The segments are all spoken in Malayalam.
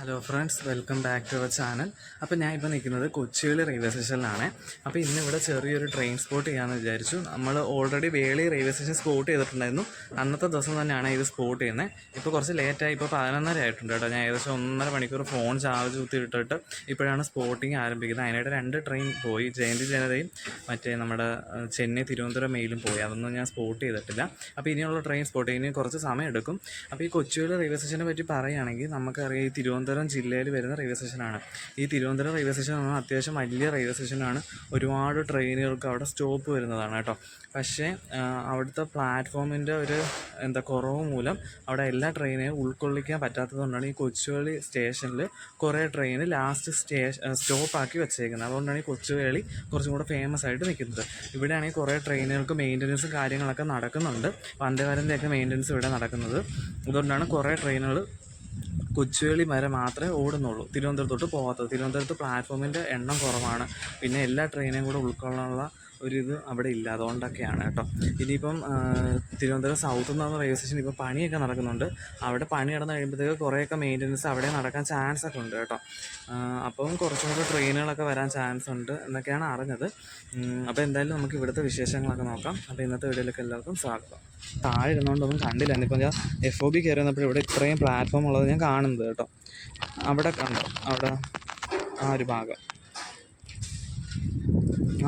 Hello friends, welcome back to our channel. അപ്പോൾ ഞാൻ ഇപ്പോൾ നിൽക്കുന്നത് കൊച്ചുവേളി റെയിൽവേ സ്റ്റേഷനിലാണ്. അപ്പോൾ ഇന്നിവിടെ ചെറിയൊരു ട്രെയിൻ സ്പോട്ട് ചെയ്യാമെന്ന് വിചാരിച്ചു. നമ്മൾ ഓൾറെഡി വേളി റെയിൽവേ സ്റ്റേഷൻ സ്പോട്ട് ചെയ്തിട്ടുണ്ടായിരുന്നു. അന്നത്തെ ദിവസം തന്നെയാണ് ഇത് സ്പോട്ട് ചെയ്യുന്നത്. ഇപ്പോൾ കുറച്ച് ലേറ്റായി, ഇപ്പോൾ 11:30 ആയിട്ടുണ്ട് കേട്ടോ. ഞാൻ ഏകദേശം 1.5 മണിക്കൂർ ഫോൺ ചാർജ് കുത്തിയിട്ടിട്ട് ഇപ്പോഴാണ് സ്പോട്ടിങ് ആരംഭിക്കുന്നത്. അതിനായിട്ട് 2 ട്രെയിൻ പോയി, ജയന്തി ജനതയും മറ്റേ നമ്മുടെ ചെന്നൈ തിരുവനന്തപുരം മെയിലും പോയി. അതൊന്നും ഞാൻ സ്പോട്ട് ചെയ്തിട്ടില്ല. അപ്പോൾ ഇനിയുള്ള ട്രെയിൻ സ്പോട്ട് ചെയ്യുന്നതിന് കുറച്ച് സമയം എടുക്കും. അപ്പോൾ ഈ കൊച്ചുവേളി റെയിൽവേ സ്റ്റേഷനെ പറ്റി പറയുകയാണെങ്കിൽ നമുക്കറിയാം, ഈ തിരുവനന്തപുരം ജില്ലയിൽ വരുന്ന റെയിൽവേ സ്റ്റേഷനാണ്. ഈ തിരുവനന്തപുരം റെയിൽവേ സ്റ്റേഷൻ എന്ന് പറഞ്ഞാൽ അത്യാവശ്യം വലിയ റെയിൽവേ സ്റ്റേഷനാണ്. ഒരുപാട് ട്രെയിനുകൾക്ക് അവിടെ സ്റ്റോപ്പ് വരുന്നതാണ് കേട്ടോ. പക്ഷേ അവിടുത്തെ പ്ലാറ്റ്ഫോമിൻ്റെ ഒരു കുറവ് മൂലം അവിടെ എല്ലാ ട്രെയിനെയും ഉൾക്കൊള്ളിക്കാൻ പറ്റാത്തത് കൊണ്ടാണ് ഈ കൊച്ചുവേളി സ്റ്റേഷനിൽ കുറേ ട്രെയിൻ ലാസ്റ്റ് സ്റ്റോപ്പാക്കി വെച്ചേക്കുന്നത്. അതുകൊണ്ടാണ് ഈ കൊച്ചുവേളി കുറച്ചും കൂടെ ഫേമസ് ആയിട്ട് നിൽക്കുന്നത്. ഇവിടെയാണെങ്കിൽ കുറേ ട്രെയിനുകൾക്ക് മെയിൻ്റനൻസും കാര്യങ്ങളൊക്കെ നടക്കുന്നുണ്ട്. വന്ദേഭാരതിൻ്റെയൊക്കെ മെയിൻ്റനൻസ് ഇവിടെ നടക്കുന്നത്. അതുകൊണ്ടാണ് കുറേ ട്രെയിനുകൾ കൊച്ചുവേളി വരെ മാത്രമേ ഓടുന്നുള്ളൂ, തിരുവനന്തപുരത്തോട്ട് പോകാത്തത്. തിരുവനന്തപുരത്ത് പ്ലാറ്റ്ഫോമിൻ്റെ എണ്ണം കുറവാണ്. പിന്നെ എല്ലാ ട്രെയിനെയും കൂടെ ഉൾക്കൊള്ളാനുള്ള ഒരിത് അവിടെ ഇല്ല. അതുകൊണ്ടൊക്കെയാണ് കേട്ടോ. ഇനിയിപ്പം തിരുവനന്തപുരം സൗത്ത് എന്ന് പറഞ്ഞ റെയിൽവേ സ്റ്റേഷൻ ഇപ്പോൾ പണിയൊക്കെ നടക്കുന്നുണ്ട്. അവിടെ പണി നടന്ന് കഴിയുമ്പോഴത്തേക്ക് കുറേയൊക്കെ മെയിൻ്റനൻസ് അവിടെ നടക്കാൻ ചാൻസ് ഒക്കെ ഉണ്ട് കേട്ടോ. അപ്പം കുറച്ചും കൂടെ ട്രെയിനുകളൊക്കെ വരാൻ ചാൻസ് ഉണ്ട് എന്നൊക്കെയാണ് അറിഞ്ഞത്. അപ്പോൾ എന്തായാലും നമുക്ക് ഇവിടുത്തെ വിശേഷങ്ങളൊക്കെ നോക്കാം. അപ്പോൾ ഇന്നത്തെ വീഡിയോയിലേക്ക് എല്ലാവർക്കും സ്വാഗതം. താഴെ ഇരുന്നുകൊണ്ടൊന്നും കണ്ടില്ല. ഇന്നിപ്പോൾ ഞാൻ FOB കയറി വന്നപ്പോൾ ഇവിടെ ഇത്രയും പ്ലാറ്റ്ഫോം ഉള്ളത് ഞാൻ കാണുന്നത് കേട്ടോ. അവിടെ കണ്ടോ, അവിടെ ആ ഒരു ഭാഗം,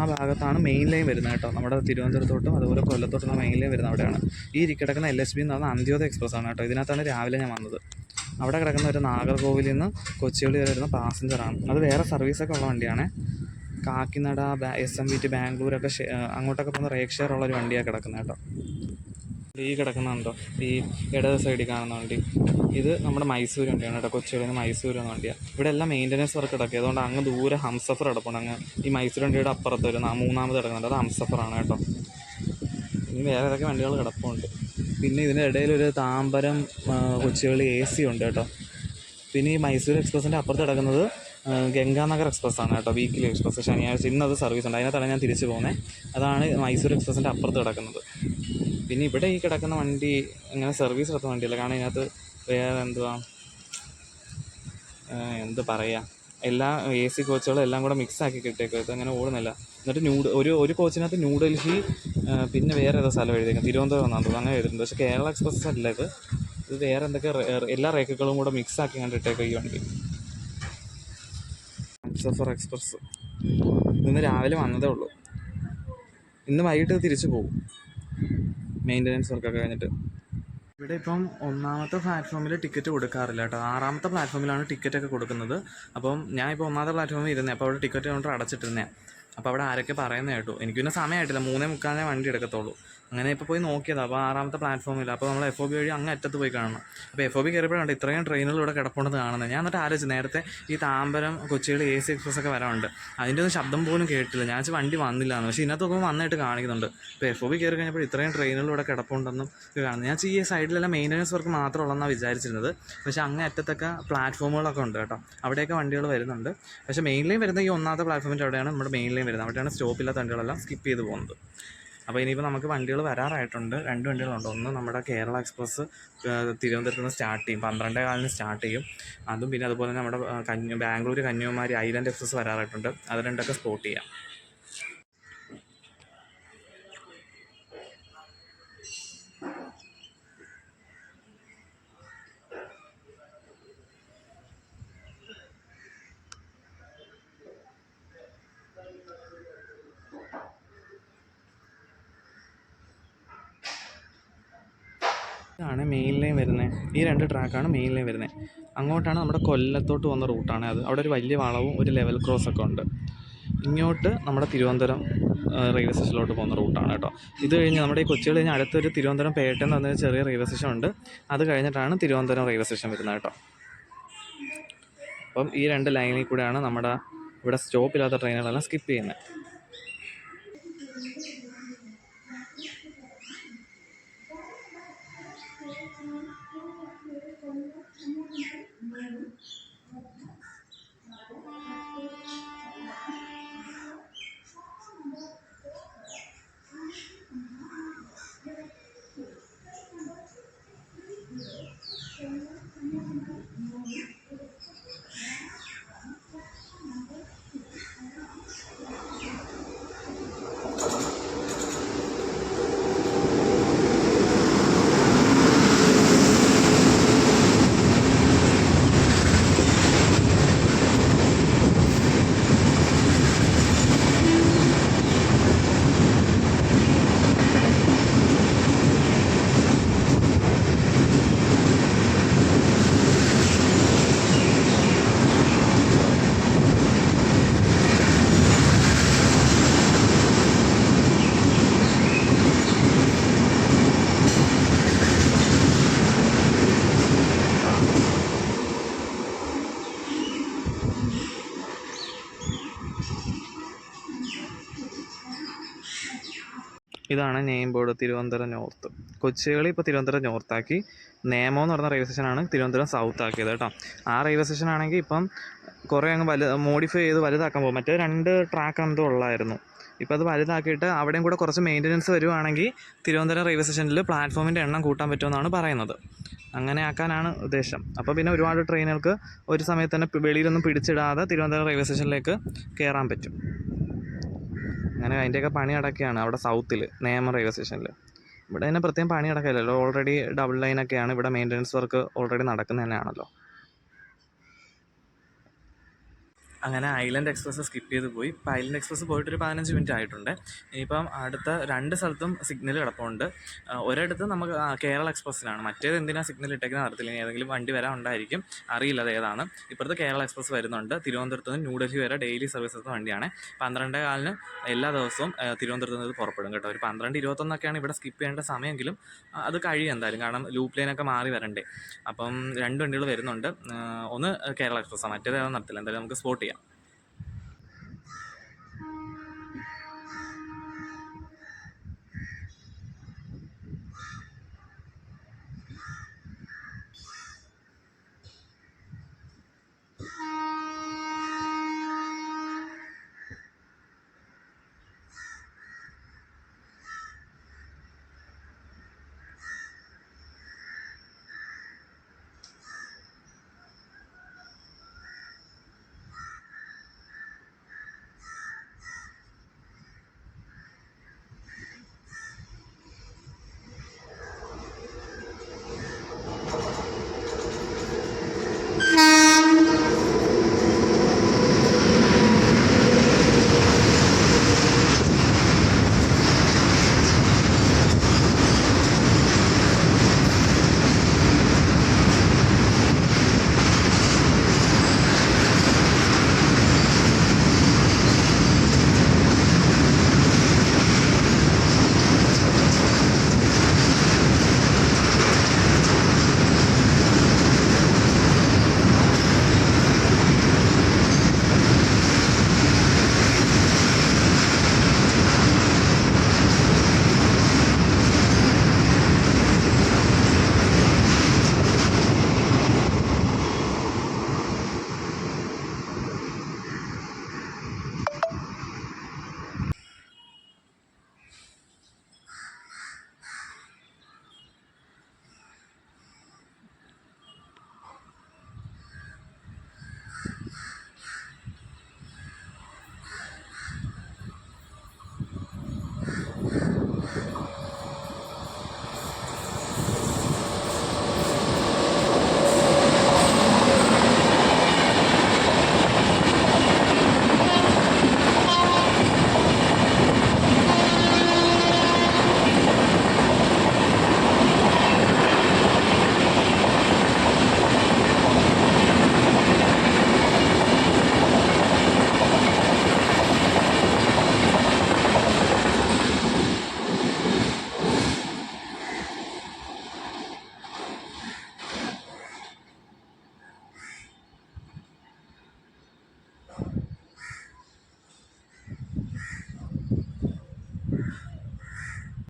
ആ ഭാഗത്താണ് മെയിൻ ലൈൻ വരുന്നത് കേട്ടോ. നമ്മുടെ തിരുവനന്തപുരത്തോട്ടും അതുപോലെ കൊല്ലത്തോട്ടുള്ള മെയിൻ ലൈൻ വരുന്നത് അവിടെയാണ്. ഈ കിടക്കുന്ന LHB എന്ന് പറഞ്ഞാൽ അന്ത്യോദയ എക്സ്പ്രസ് ആണ് കേട്ടോ. ഇതിനകത്താണ് രാവിലെ ഞാൻ വന്നത്. അവിടെ കിടക്കുന്ന ഒരു നാഗർകോവിലിൽ നിന്ന് കൊച്ചുവേളി വരെ വരുന്ന പാസഞ്ചറാണ്. അത് വേറെ സർവീസൊക്കെ ഉള്ള വണ്ടിയാണ്. കാക്കിനട, SMVT, ബാംഗ്ലൂരൊക്കെ അങ്ങോട്ടൊക്കെ പോകുന്ന റേക്ക് ഷെയർ ഉള്ളൊരു വണ്ടിയാണ് കിടക്കുന്നത് കേട്ടോ. ഈ കിടക്കുന്നുണ്ടോ, ഈ ഇടത് സൈഡിൽ കാണുന്ന വണ്ടി, ഇത് നമ്മുടെ മൈസൂർ വണ്ടിയാണ് കേട്ടോ. കൊച്ചുവേളിയിൽ നിന്ന് മൈസൂർ എന്ന വണ്ടിയാണ്. ഇവിടെ എല്ലാം മെയിൻ്റനൻസ് വർക്ക് കിടക്കുക. അതുകൊണ്ട് അങ്ങ് ദൂരെ ഹംസഫർ കിടപ്പുണ്ട്. അങ്ങ് ഈ മൈസൂർ വണ്ടിയുടെ അപ്പുറത്ത് ഒരു മൂന്നാമത് കിടക്കുന്നുണ്ട്, അത് ഹംസഫറാണ് കേട്ടോ. ഇനി വേറെ ഏതൊക്കെ വണ്ടികൾ കിടപ്പുണ്ട്. പിന്നെ ഇതിൻ്റെ ഇടയിലൊരു താമ്പരം കൊച്ചുവേളി AC ഉണ്ട് കേട്ടോ. പിന്നെ ഈ മൈസൂർ എക്സ്പ്രസിൻ്റെ അപ്പുറത്ത് കിടക്കുന്നത് ഗംഗാനഗർ എക്സ്പ്രസ് ആണ് കേട്ടോ. വീക്കിലി എക്സ്പ്രസ് ശനിയാഴ്ച ഇന്നത് സർവീസ് ഉണ്ട്. അതിനകത്താണ് ഞാൻ തിരിച്ചു പോകുന്നത്. അതാണ് മൈസൂർ എക്സ്പ്രസിൻ്റെ അപ്പുറത്ത് കിടക്കുന്നത്. പിന്നെ ഇവിടെ ഈ കിടക്കുന്ന വണ്ടി ഇങ്ങനെ സർവീസ് നടത്തുന്ന വണ്ടിയല്ല. കാരണം ഇതിനകത്ത് വേറെ എന്ത് പറയുക, എല്ലാ AC കോച്ചുകളും എല്ലാം കൂടെ മിക്സാക്കി കിട്ടിയേക്കും. ഇതങ്ങനെ ഓടുന്നില്ല. എന്നിട്ട് ഒരു കോച്ചിനകത്ത് ന്യൂഡൽഹി, പിന്നെ വേറെ ഏതോ സ്ഥലം എഴുതിയേക്കും, തിരുവനന്തപുരം എന്നാണ് തോന്നുന്നു, അങ്ങനെ എഴുതുന്നുണ്ട്. പക്ഷേ കേരള എക്സ്പ്രസ് അല്ല ഇത്. ഇത് വേറെ എന്തൊക്കെ എല്ലാ റേക്കുകളും കൂടെ മിക്സാക്കി കണ്ടിട്ടേക്കും ഈ വണ്ടി. ഹംസഫർ എക്സ്പ്രസ് ഇന്ന് രാവിലെ വന്നതേ ഉള്ളൂ. ഇന്ന് വൈകിട്ട് തിരിച്ചു പോകും, മെയിൻ്റനൻസ് വർക്കൊക്കെ കഴിഞ്ഞിട്ട്. ഇവിടെ ഇപ്പം 1ാമത്തെ പ്ലാറ്റ്ഫോമിൽ ടിക്കറ്റ് കൊടുക്കാറില്ല കേട്ടോ. 6ാമത്തെ പ്ലാറ്റ്ഫോമിലാണ് ടിക്കറ്റൊക്കെ കൊടുക്കുന്നത്. അപ്പം ഞാൻ ഇപ്പോൾ 1ാമത്തെ പ്ലാറ്റ്ഫോമിൽ ഇരുന്നത്. അപ്പോൾ അവിടെ ടിക്കറ്റ് കൗണ്ടർ അടച്ചിട്ടിരുന്നേ. അപ്പോൾ അവിടെ ആരൊക്കെ പറയുന്നത് കേട്ടു. എനിക്ക് പിന്നെ സമയമായിട്ടില്ല, 3:45 വണ്ടി എടുക്കത്തുള്ളൂ. അങ്ങനെ ഇപ്പോൾ പോയി നോക്കിയതാണ്. അപ്പോൾ 6ാമത്തെ പ്ലാറ്റ്ഫോമില്ല. അപ്പോൾ നമ്മൾ FOB വഴി അങ്ങ് അറ്റത്ത് പോയി കാണണം. അപ്പോൾ FOB കയറിയപ്പോഴാണ് ഇത്രയും ട്രെയിനുകൾ ഇവിടെ കിടപ്പുണ്ടെന്ന് കാണുന്നത്. ഞാൻ എന്നിട്ട് ആലോചിച്ചു, നേരത്തെ ഈ താമ്പരം കൊച്ചുവേളി AC എക്സ്പ്രസ് ഒക്കെ വരാറുണ്ട്, അതിൻ്റെ ഒന്നും ശബ്ദം പോലും കേട്ടില്ല. ഞാൻ വണ്ടി വന്നില്ലാന്ന്. പക്ഷേ ഇതിനകത്ത് നോക്കുമ്പോൾ വന്നിട്ട് കാണിക്കുന്നുണ്ട്. ഇപ്പോൾ FOB കയറി കഴിഞ്ഞപ്പോൾ ഇത്രയും ട്രെയിനുകൾ ഇവിടെ കിടപ്പുണ്ടെന്നും കാണുന്നത്. ഞാൻ ഈ സൈഡിലെല്ലാം മെയിൻ്റനൻസ് വർക്ക് മാത്രമുള്ളതെന്നാണ് വിചാരിച്ചിരുന്നത്. പക്ഷേ അങ്ങ് അറ്റത്തൊക്കെ പ്ലാറ്റ്ഫോമുകളൊക്കെ ഉണ്ട് കേട്ടോ. അവിടെയൊക്കെ വണ്ടികൾ വരുന്നുണ്ട്. പക്ഷേ മെയിൻ ലൈൻ വരുന്ന ഈ 1ാമത്തെ പ്ലാറ്റ്ഫോമിൻ്റെ അവിടെയാണ് നമ്മുടെ മെയിൻ ലൈൻ വരുന്നത്. അവിടെയാണ് സ്റ്റോപ്പില്ലാത്ത വണ്ടികളെല്ലാം സ്കിപ്പ് ചെയ്ത് പോകുന്നത്. അപ്പോൾ ഇനിയിപ്പോൾ നമുക്ക് വണ്ടികൾ വരാറായിട്ടുണ്ട്. 2 വണ്ടികളുണ്ട്. ഒന്ന് നമ്മുടെ കേരള എക്സ്പ്രസ് തിരുവനന്തപുരത്ത് നിന്ന് സ്റ്റാർട്ട് ചെയ്യും, 12:15 സ്റ്റാർട്ട് ചെയ്യും. അതും പിന്നെ അതുപോലെ തന്നെ നമ്മുടെ ബാംഗ്ലൂർ കന്യാകുമാരി ഐലൻഡ് എക്സ്പ്രസ് വരാറായിട്ടുണ്ട്. അത് രണ്ടൊക്കെ സ്പോട്ട് ചെയ്യാം. ഇതാണ് മെയിൻ ലൈൻ വരുന്നത്. ഈ 2 ട്രാക്കാണ് മെയിൻ ലൈൻ വരുന്നത്. അങ്ങോട്ടാണ് നമ്മുടെ കൊല്ലത്തോട്ട് പോകുന്ന റൂട്ടാണ് അത്. അവിടെ ഒരു വലിയ വളവും ഒരു ലെവൽ ക്രോസൊക്കെ ഉണ്ട്. ഇങ്ങോട്ട് നമ്മുടെ തിരുവനന്തപുരം റെയിൽവേ സ്റ്റേഷനിലോട്ട് പോകുന്ന റൂട്ടാണ് കേട്ടോ. ഇത് കഴിഞ്ഞ് നമ്മുടെ ഈ കൊച്ചുവേളി കഴിഞ്ഞ് അടുത്തൊരു തിരുവനന്തപുരം പേട്ട എന്ന് പറഞ്ഞൊരു ചെറിയ റെയിൽവേ സ്റ്റേഷൻ ഉണ്ട്. അത് കഴിഞ്ഞിട്ടാണ് തിരുവനന്തപുരം റെയിൽവേ സ്റ്റേഷൻ വരുന്നത് കേട്ടോ. അപ്പം ഈ 2 ലൈനിൽ കൂടെയാണ് നമ്മുടെ ഇവിടെ സ്റ്റോപ്പില്ലാത്ത ട്രെയിനുകളെല്ലാം സ്കിപ്പ് ചെയ്യുന്നത്. ഇതാണ് name board, Thiruvananthapuram north. Kochuveli ഇപ്പോൾ തിരുവനന്തപുരം നോർത്താക്കി. നേമം എന്ന് പറഞ്ഞ റെയിൽവേ സ്റ്റേഷനാണ് തിരുവനന്തപുരം സൗത്ത് ആക്കിയത് കേട്ടോ. ആ റെയിൽവേ സ്റ്റേഷൻ ആണെങ്കിൽ ഇപ്പം കുറേ അങ്ങ് മോഡിഫൈ ചെയ്ത് വലുതാക്കാൻ പോകും. മറ്റേ 2 ട്രാക്ക് എന്തോ ഉള്ളായിരുന്നു. ഇപ്പോൾ അത് വലുതാക്കിയിട്ട് അവിടെയും കൂടെ കുറച്ച് മെയിൻ്റനൻസ് വരുവാണെങ്കിൽ തിരുവനന്തപുരം റെയിൽവേ സ്റ്റേഷനിൽ പ്ലാറ്റ്ഫോമിൻ്റെ എണ്ണം കൂട്ടാൻ പറ്റുമെന്നാണ് പറയുന്നത്. അങ്ങനെ ആക്കാനാണ് ഉദ്ദേശം. അപ്പോൾ പിന്നെ ഒരുപാട് ട്രെയിനുകൾക്ക് ഒരു സമയത്ത് തന്നെ വെളിയിലൊന്നും പിടിച്ചിടാതെ തിരുവനന്തപുരം റെയിൽവേ സ്റ്റേഷനിലേക്ക് കയറാൻ പറ്റും. അങ്ങനെ അതിൻ്റെയൊക്കെ പണി നടക്കുകയാണ് അവിടെ സൗത്തിൽ, നേമം റെയിൽവേ സ്റ്റേഷനിൽ. ഇവിടെ തന്നെ പ്രത്യേകം പണി നടക്കില്ലല്ലോ, ഓൾറെഡി ഡബിൾ ലൈനൊക്കെയാണ്. ഇവിടെ മെയിൻ്റനൻസ് വർക്ക് ഓൾറെഡി നടക്കുന്നത് തന്നെയാണല്ലോ. അങ്ങനെ ഐലൻഡ് എക്സ്പ്രസ് സ്കിപ്പ് ചെയ്ത് പോയി. ഇപ്പോൾ ഐലൻഡ് എക്സ്പ്രസ് പോയിട്ടൊരു 15 മിനിറ്റ് ആയിട്ടുണ്ട്. ഇനിയിപ്പം അടുത്ത 2 സ്ഥലത്തും സിഗ്നൽ കിടപ്പുണ്ട്. ഒരിടത്ത് നമുക്ക് കേരള എക്സ്പ്രസ്സിനാണ്. മറ്റേത് എന്തിനാണ് സിഗ്നൽ ഇട്ടേക്കുന്നത് അറിയത്തില്ല. ഇനി ഏതെങ്കിലും വണ്ടി വരാൻ ഉണ്ടായിരിക്കും, അറിയില്ല അത് ഏതാണ്. ഇപ്പോഴത്തെ കേരള എക്സ്പ്രസ് വരുന്നുണ്ട്. തിരുവനന്തപുരത്ത് നിന്ന് ന്യൂഡൽഹി വരെ ഡെയിലി സർവീസസ് വണ്ടിയാണ്. 12:15 എല്ലാ ദിവസവും തിരുവനന്തപുരത്ത് നിന്ന് പുറപ്പെടും കേട്ടോ. ഒരു 12:21 ഇവിടെ സ്കിപ്പ് ചെയ്യേണ്ട സമയമെങ്കിലും അത് കഴിയും എന്തായാലും, കാരണം ലൂപ്പ് ലൈനൊക്കെ മാറി വരണ്ടേ. അപ്പം 2 വണ്ടികൾ വരുന്നുണ്ട്. ഒന്ന് കേരള എക്സ്പ്രസ്സാണ്, മറ്റേത് ഏതാണെന്ന് അറിയത്തില്ല. എന്തായാലും നമുക്ക് സ്പോട്ട് ചെയ്യാം.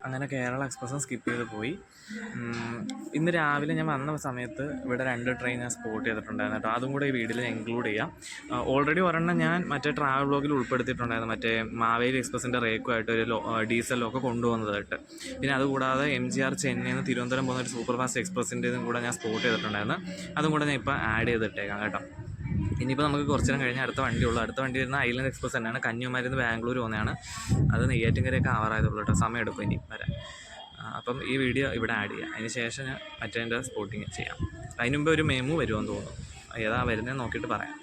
അങ്ങനെ കേരള എക്സ്പ്രസ്സും സ്കിപ്പ് ചെയ്ത് പോയി. ഇന്ന് രാവിലെ ഞാൻ വന്ന സമയത്ത് ഇവിടെ 2 ട്രെയിൻ ഞാൻ സ്പോട്ട് ചെയ്തിട്ടുണ്ടായിരുന്നു കേട്ടോ. അതും കൂടെ ഈ വീഡിയോയിൽ ഞാൻ ഇൻക്ലൂഡ് ചെയ്യാം. ഓൾറെഡി ഒരെണ്ണം ഞാൻ മറ്റേ ട്രാവൽ വ്ലോഗിൽ ഉൾപ്പെടുത്തിയിട്ടുണ്ടായിരുന്നു, മറ്റേ മാവേലി എക്സ്പ്രസിൻ്റെ റേക്കുമായിട്ട് ഒരു ഡീസൽ ലോക്ക് കൊണ്ടുപോകുന്നതായിട്ട്. പിന്നെ അതുകൂടാതെ MGR ചെന്നൈയിൽ നിന്ന് തിരുവനന്തപുരം പോകുന്ന ഒരു സൂപ്പർ ഫാസ്റ്റ് എക്സ്പ്രസിൻ്റെതും കൂടെ ഞാൻ സ്പോട്ട് ചെയ്തിട്ടുണ്ടായിരുന്നു. അതും കൂടെ ഞാൻ ഇപ്പോൾ ആഡ് ചെയ്തിട്ടേക്കാം കേട്ടോ. ഇനിയിപ്പോൾ നമുക്ക് കുറച്ച് നേരം കഴിഞ്ഞ് അടുത്ത വണ്ടിയുള്ളൂ. അടുത്ത വണ്ടി വരുന്ന ഐലൻഡ് എക്സ്പ്രസ് തന്നെയാണ്. കന്യാകുമാരിയിൽ നിന്ന് ബാംഗ്ലൂർ പോകുന്നതാണ്. അത് നെയ്യാറ്റിൻകരയൊക്കെ ആവാറായതുള്ളൂ കേട്ടോ, സമയം എടുക്കും ഇനി വരാൻ. അപ്പം ഈ വീഡിയോ ഇവിടെ ആഡ് ചെയ്യാം. അതിന് ശേഷം ഞാൻ മറ്റേതിൻ്റെ സ്പോട്ടിങ് ചെയ്യാം. അതിന് മുമ്പ് ഒരു മെമു വരുമെന്ന് തോന്നുന്നു. ഏതാ വരുന്നതെന്ന് നോക്കിയിട്ട് പറയാം.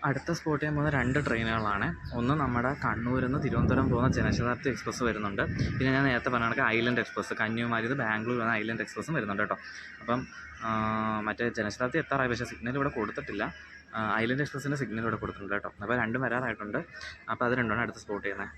അടുത്ത സ്പോട്ട് ചെയ്യാൻ പോകുന്ന 2 ട്രെയിനുകളാണ്. ഒന്ന് നമ്മുടെ കണ്ണൂരിൽ നിന്ന് തിരുവനന്തപുരം പോകുന്ന ജനശതാബ്ദി എക്സ്പ്രസ് വരുന്നുണ്ട്. പിന്നെ ഞാൻ നേരത്തെ പറഞ്ഞ കണക്ക് ഐലൻഡ് എക്സ്പ്രസ് കന്യാകുമാരിയിൽ നിന്ന് ബാംഗ്ലൂർ വന്ന ഐലൻഡ് എക്സ്പ്രസ്സും വരുന്നുണ്ട് കേട്ടോ. അപ്പം മറ്റേ ജനശതാബ്ദി എത്താറായി, പക്ഷേ സിഗ്നൽ ഇവിടെ കൊടുത്തിട്ടില്ല. ഐലൻഡ് എക്സ്പ്രസ്സിൻ്റെ സിഗ്നൽ ഇവിടെ കൊടുത്തിട്ടുണ്ട് കേട്ടോ. അപ്പോൾ രണ്ടും വരാറായിട്ടുണ്ട്. അപ്പോൾ അത് രണ്ടുമാണ് അടുത്ത് സ്പോട്ട് ചെയ്യുന്നത്.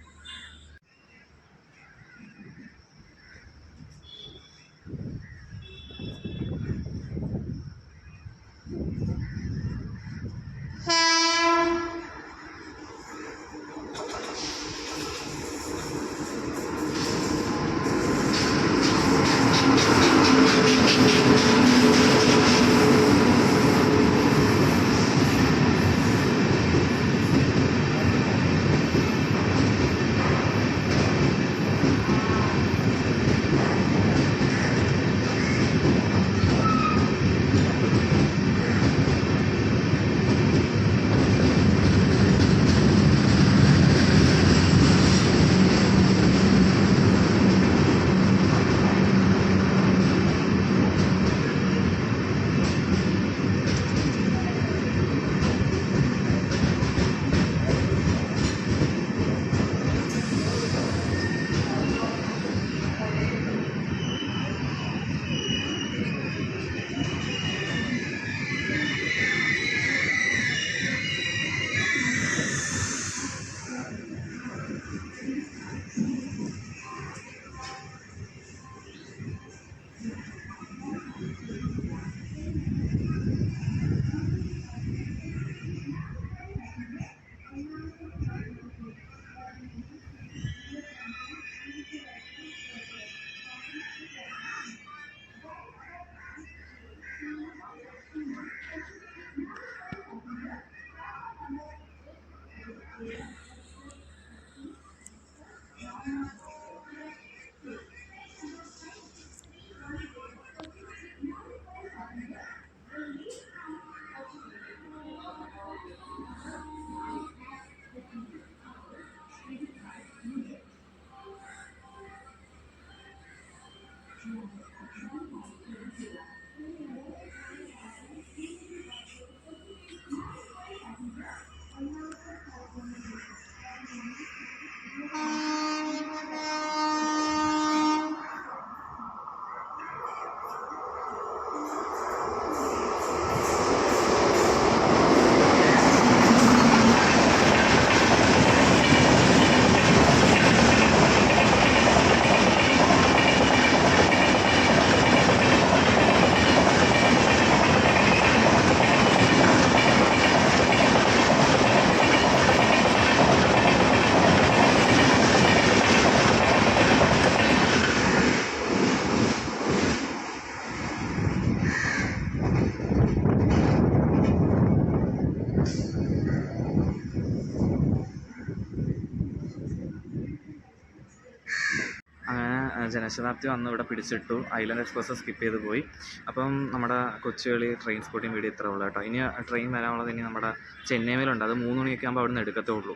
ജനശതാബ്ദി വന്ന് ഇവിടെ പിടിച്ചിട്ടു. ഐലൻഡ് എക്സ്പ്രസ് സ്കിപ്പ് ചെയ്ത് പോയി. അപ്പം നമ്മുടെ കൊച്ചുവേളി ട്രെയിൻ സ്പോട്ടിംഗ് വീഡിയോ ഇത്രേ ഉള്ളൂ കേട്ടോ. ഇനി ട്രെയിൻ വരാനുള്ളത് ഇനി നമ്മുടെ ചെന്നൈ മേലുണ്ട്. അത് 3 മണിയൊക്കെ ആകുമ്പോൾ അവിടെ നിന്ന് എടുക്കത്തേ ഉള്ളൂ.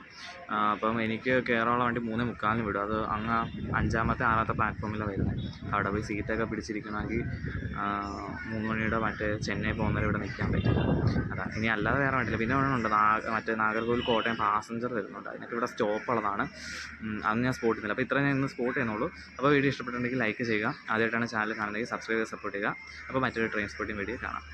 അപ്പം എനിക്ക് കയറാനുള്ള വണ്ടി 3:45 വിടും. അത് അങ്ങ് 5ാമത്തെ 6ാമത്തെ പ്ലാറ്റ്ഫോമിലാണ് വരുന്നത്. അവിടെ പോയി സീറ്റൊക്കെ പിടിച്ചിരിക്കണമെങ്കിൽ 3 മണിയുടെ മറ്റേ ചെന്നൈ പോകുന്നവരെ ഇവിടെ നിൽക്കാൻ പറ്റില്ല. അതാ, ഇനി അല്ലാതെ വേറെ വണ്ടിയില്ല. പിന്നെ ഉണ്ട് മറ്റേ നാഗർകോവിൽ കോട്ടയം പാസഞ്ചർ വരുന്നുണ്ട്. അതിനൊക്കെ ഇവിടെ സ്റ്റോപ്പുള്ളതാണ്. അന്ന് ഞാൻ സ്പോട്ട് ചെയ്യുന്നില്ല. അപ്പോൾ ഇത്ര ഞാൻ ഇന്ന് സ്പോട്ട് ചെയ്യുന്നുള്ളൂ. അപ്പോൾ വീഡിയോ ഇഷ്ടപ്പെട്ടിട്ടുണ്ടെങ്കിൽ ലൈക്ക് ചെയ്യുക. ആദ്യമായിട്ടാണ് ചാനൽ കാണുന്നതെങ്കിൽ സബ്സ്ക്രൈബ് ചെയ്ത് സപ്പോർട്ട് ചെയ്യുക. അപ്പോൾ മറ്റൊരു ട്രെയിൻ സ്പോട്ടിംഗ് വീഡിയോ കാണാം.